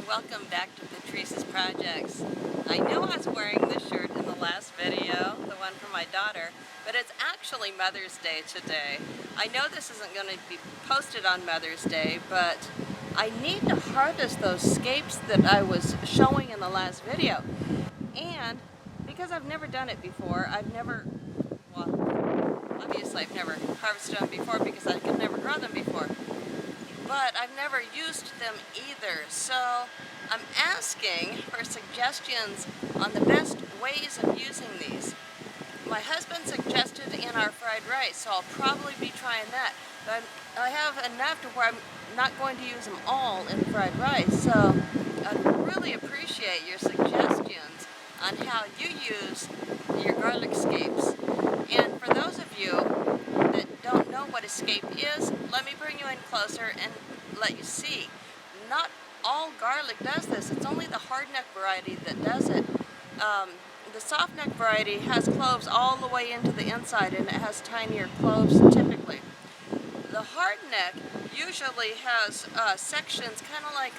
welcome back to Patrice's Projects. I know I was wearing this shirt in the last video, the one for my daughter, but it's actually Mother's Day today. I know this isn't going to be posted on Mother's Day, but I need to harvest those scapes that I was showing in the last video. And because I've never done it before, obviously I've never harvested them before because I could never grow them before. But I've never used them either, so I'm asking for suggestions on the best ways of using these. My husband suggested in our fried rice, so I'll probably be trying that. But I have enough to where I'm not going to use them all in fried rice, so I'd really appreciate your suggestions on how you use your garlic scapes. And for those of you that don't know what a scape is, let me bring you in closer and let you see. Not all garlic does this. It's only the hard neck variety that does it. The soft neck variety has cloves all the way into the inside, and it has tinier cloves typically. The hard neck usually has sections kind of like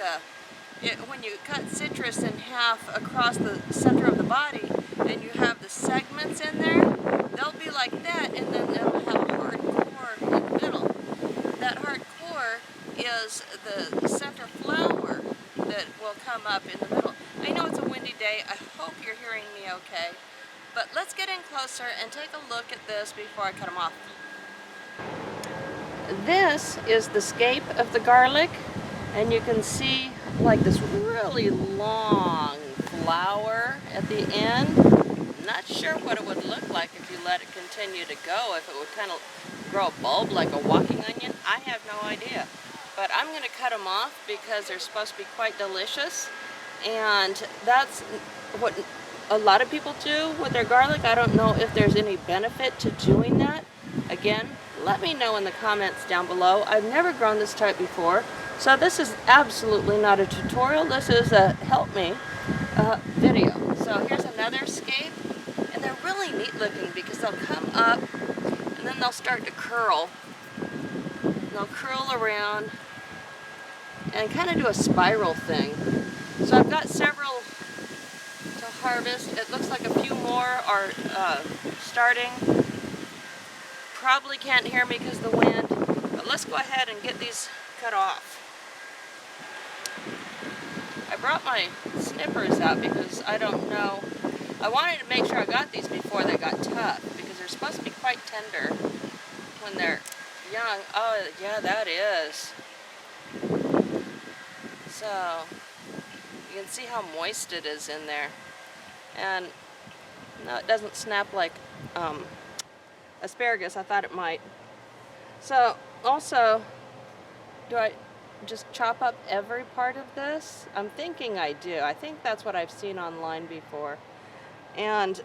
when you cut citrus in half across the center of the body and you have the segments in there, they'll be like that, and then it'll have a hard core in the middle. That hard core is the center flower that will come up in the middle. I know it's a windy day. I hope you're hearing me okay. But let's get in closer and take a look at this before I cut them off. This is the scape of the garlic, and you can see like this really long flower at the end. Not sure what it would look like if you let it continue to go, if it would kind of grow a bulb like a walking onion. I have no idea. But I'm going to cut them off because they're supposed to be quite delicious. And that's what a lot of people do with their garlic. I don't know if there's any benefit to doing that. Again, let me know in the comments down below. I've never grown this type before. So this is absolutely not a tutorial. This is a help me video. So here's another scape. And they're really neat looking because they'll come up and then they'll start to curl. They'll curl around and kind of do a spiral thing. So I've got several to harvest. It looks like a few more are starting. Probably can't hear me because of the wind, but let's go ahead and get these cut off. I brought my snippers out because I don't know. I wanted to make sure I got these before they got tough because they're supposed to be quite tender when they're young. Oh yeah, that is. So you can see how moist it is in there, and no, it doesn't snap like asparagus. I thought it might. So also, do I just chop up every part of this? I'm thinking I do. I think that's what I've seen online before. And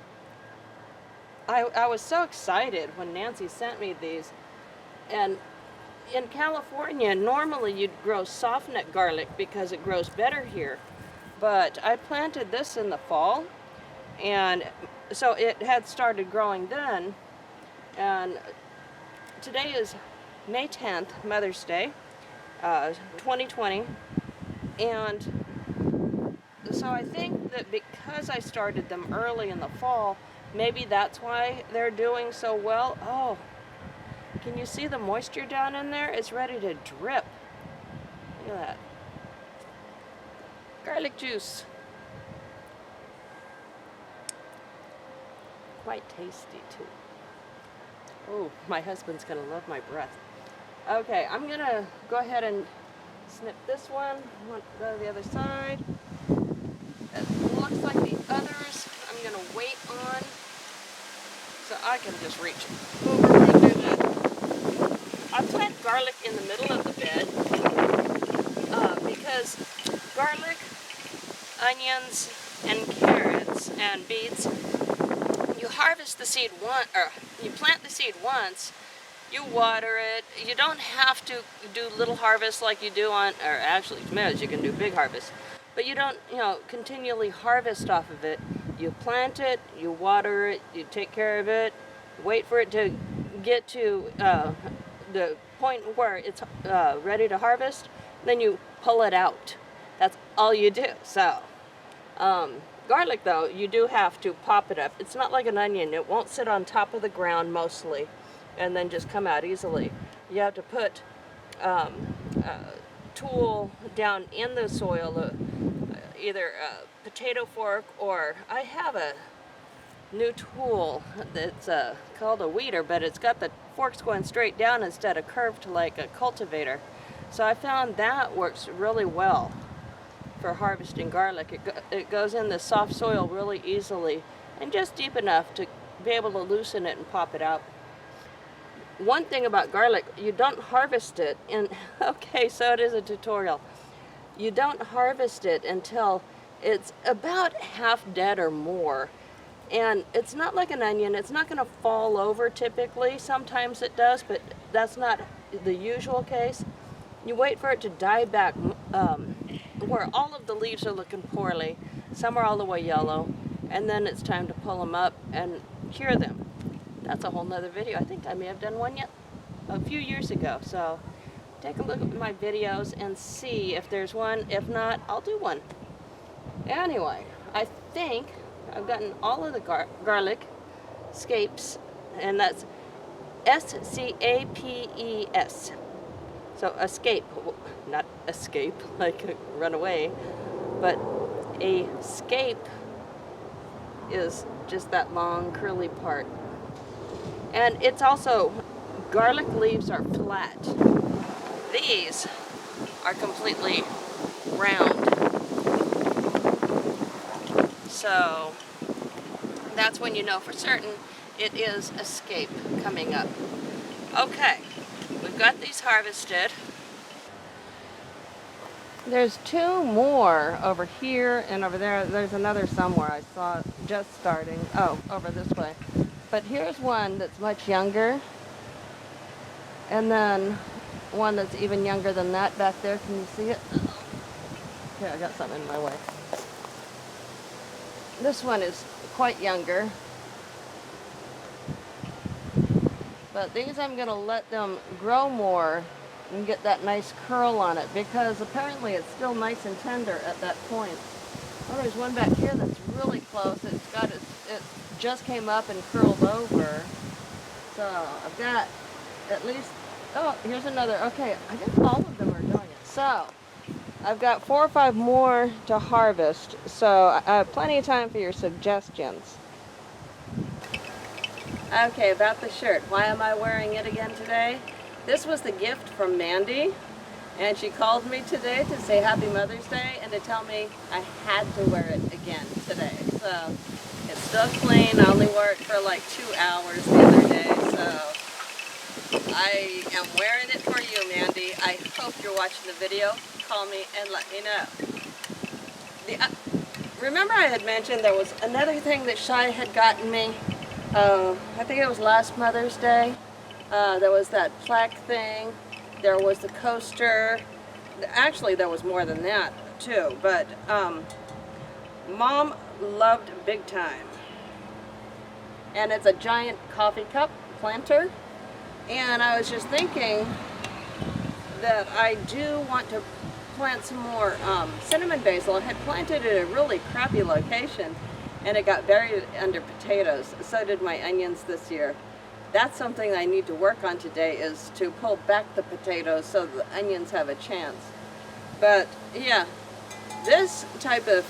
I was so excited when Nancy sent me these. And in California, normally you'd grow soft neck garlic because it grows better here. But I planted this in the fall, and so it had started growing then. And today is May 10th, Mother's Day, 2020. And so I think that because I started them early in the fall, maybe that's why they're doing so well. Oh, can you see the moisture down in there? It's ready to drip. Look at that. Garlic juice. Quite tasty too. Oh, my husband's gonna love my breath. Okay, I'm gonna go ahead and snip this one. Go to the other side. It looks like the others I'm gonna wait on, so I can just reach over and do that. I plant garlic in the middle of the bed because garlic, onions, and carrots and beets, you harvest the seed once, or you plant the seed once, you water it. You don't have to do little harvests like you do on, or actually tomatoes, you can do big harvests. But you don't, continually harvest off of it. You plant it, you water it, you take care of it, wait for it to get to the point where it's ready to harvest, then you pull it out. That's all you do. So, garlic though, you do have to pop it up. It's not like an onion. It won't sit on top of the ground mostly and then just come out easily. You have to put a tool down in the soil, either a potato fork, or I have a new tool that's called a weeder, but it's got the forks going straight down instead of curved like a cultivator. So I found that works really well for harvesting garlic. It goes in the soft soil really easily and just deep enough to be able to loosen it and pop it out. One thing about garlic, you don't harvest it in, okay, so it is a tutorial. You don't harvest it until it's about half dead or more. And it's not like an onion. It's not going to fall over typically. Sometimes it does, but that's not the usual case. You wait for it to die back where all of the leaves are looking poorly. Some are all the way yellow. And then it's time to pull them up and cure them. That's a whole nother video. I think I may have done one yet a few years ago. So take a look at my videos and see if there's one. If not, I'll do one. Anyway, I think I've gotten all of the garlic, scapes, and that's S-C-A-P-E-S. So a scape, not escape, like run away, but a scape is just that long curly part. And it's also, garlic leaves are flat. These are completely round. So that's when you know for certain it is a scape coming up. Okay, we've got these harvested. There's two more over here and over there. There's another somewhere I saw just starting. Oh, over this way. But here's one that's much younger. And then one that's even younger than that back there. Can you see it? Here, I got something in my way. This one is quite younger. But these I'm going to let them grow more and get that nice curl on it, because apparently it's still nice and tender at that point. Oh, there's one back here that's really close. It just came up and curled over. So I've got at least, oh, here's another. Okay, I guess all of them are doing it. So I've got 4 or 5 more to harvest, so I have plenty of time for your suggestions. Okay, about the shirt. Why am I wearing it again today? This was the gift from Mandy, and she called me today to say Happy Mother's Day and to tell me I had to wear it again today. So it's still clean. I only wore it for like 2 hours the other day, so I am wearing it for you, Mandy. I hope you're watching the video. Call me and let me know. Remember I had mentioned there was another thing that Shai had gotten me? I think it was last Mother's Day. There was that plaque thing. There was the coaster. Actually, there was more than that, too. But Mom loved big time. And it's a giant coffee cup planter. And I was just thinking that I do want to plant some more cinnamon basil. I had planted it at a really crappy location, and it got buried under potatoes. So did my onions this year. That's something I need to work on today, is to pull back the potatoes so the onions have a chance. But yeah, this type of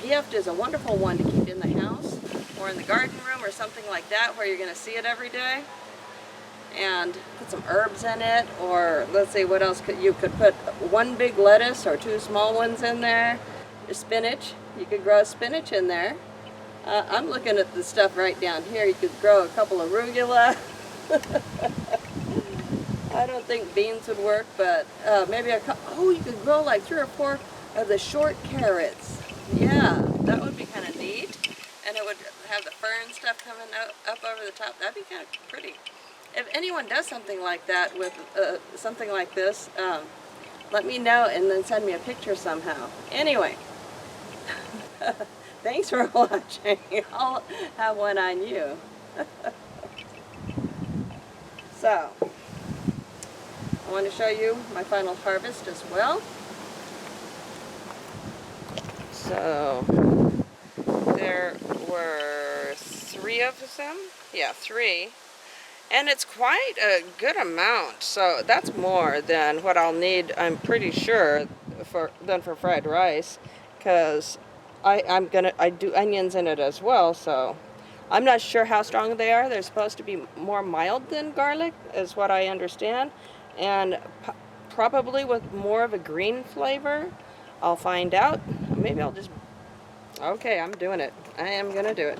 gift is a wonderful one to keep in the house or in the garden room or something like that, where you're going to see it every day. And put some herbs in it, or let's see, what else you could put 1 big lettuce or 2 small ones in there. Spinach, you could grow spinach in there. I'm looking at the stuff right down here. You could grow a couple of arugula. I don't think beans would work, but maybe a couple. Oh, you could grow like 3 or 4 of the short carrots. Yeah, that would be kind of neat. And it would have the fern stuff coming up over the top. That'd be kind of pretty. If anyone does something like that with something like this, let me know and then send me a picture somehow. Anyway, thanks for watching. I'll have one on you. So, I want to show you my final harvest as well. So there were 3 of them. Yeah, 3. And it's quite a good amount, so that's more than what I'll need, I'm pretty sure, for fried rice, because I do onions in it as well, so I'm not sure how strong they are. They're supposed to be more mild than garlic, is what I understand, and probably with more of a green flavor. I'll find out. Maybe I'll just... Okay, I'm doing it. I am gonna do it.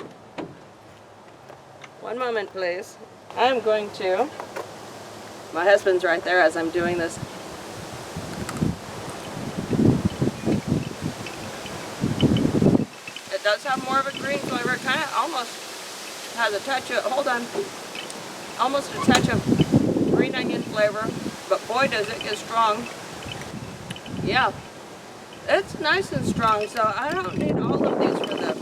One moment, please. I'm going to... My husband's right there as I'm doing this. It does have more of a green flavor. It kind of almost has a touch of... Hold on. Almost a touch of green onion flavor. But boy, does it get strong. Yeah. It's nice and strong, so I don't need all of these for the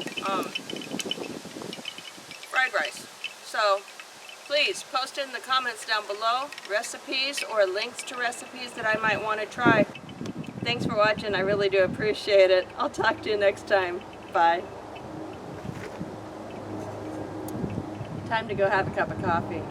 fried rice. So... please post in the comments down below recipes or links to recipes that I might want to try. Thanks for watching. I really do appreciate it. I'll talk to you next time. Bye. Time to go have a cup of coffee.